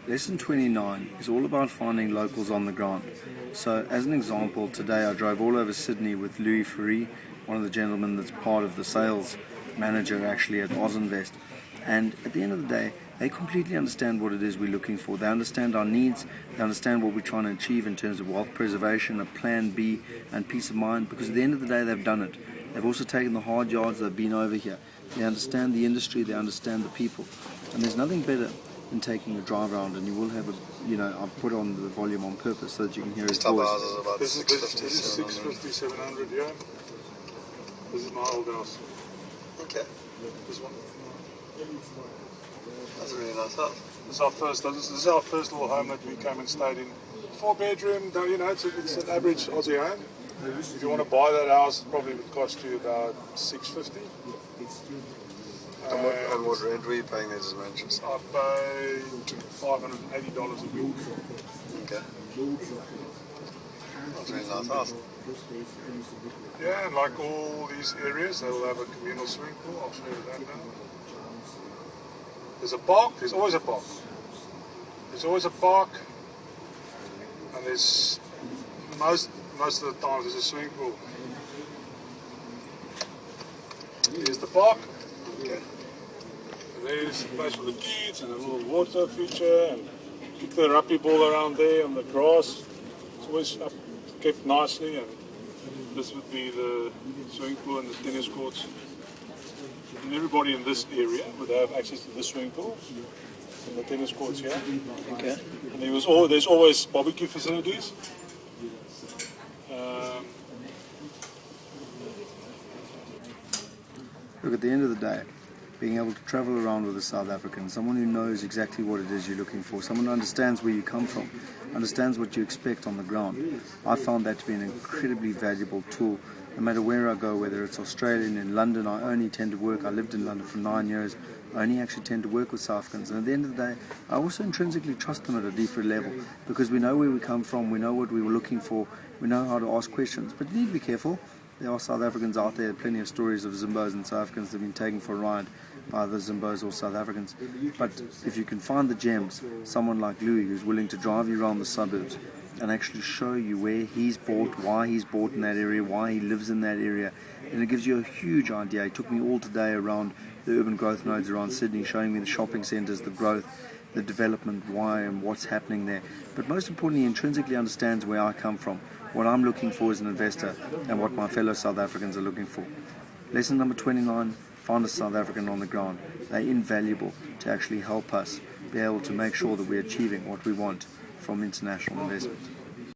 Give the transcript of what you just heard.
Lesson 29 is all about finding locals on the ground. So as an example, today I drove all over Sydney with Louis Ferry, one of the gentlemen that's part of the sales manager actually at Ozinvest. And at the end of the day, they completely understand what it is we're looking for. They understand our needs, they understand what we're trying to achieve in terms of wealth preservation, a plan B, and peace of mind, because at the end of the day they've done it. They've also taken the hard yards, they've been over here. They understand the industry, they understand the people. And there's nothing better than taking a drive around, and you will have I've put on the volume on purpose so that you can hear his voice. This is 650, 700, yeah. This is my old house. Okay. This one. That's a really nice house. This is our first little home that we came and stayed in. 4-bedroom, it's an average Aussie home. If you want to buy that house, it probably would cost you about $650. And what rent were you paying there, just mentioned? I pay $580 a week. Okay. That's a really nice house. Yeah, and like all these areas, they will have a communal swimming pool. I'll show you that now. There's a park, there's always a park. There's always a park, and there's most of the time there's a swimming pool. Here's the park. Okay. And there's a place for the kids and a little water feature, and kick the rugby ball around there on the grass. It's always kept nicely, and this would be the swimming pool and the tennis courts. And everybody in this area would have access to the swimming pool and the tennis courts here. Okay. And there's always barbecue facilities. Look, at the end of the day, being able to travel around with a South African, someone who knows exactly what it is you're looking for, someone who understands where you come from, understands what you expect on the ground, I found that to be an incredibly valuable tool. No matter where I go, whether it's Australian, in London, I lived in London for 9 years, I only actually tend to work with South Africans. And at the end of the day, I also intrinsically trust them at a deeper level, because we know where we come from, we know what we were looking for, we know how to ask questions. But you need to be careful. There are South Africans out there, plenty of stories of Zimbos and South Africans that have been taken for a ride by the Zimbos or South Africans. But if you can find the gems, someone like Louis who's willing to drive you around the suburbs and actually show you where he's bought, why he's bought in that area, why he lives in that area, and it gives you a huge idea. He took me all today around the urban growth nodes around Sydney, showing me the shopping centres, the growth, the development, why and what's happening there. But most importantly, he intrinsically understands where I come from, what I'm looking for as an investor, and what my fellow South Africans are looking for. Lesson number 29, find a South African on the ground. They're invaluable to actually help us be able to make sure that we're achieving what we want from international investment.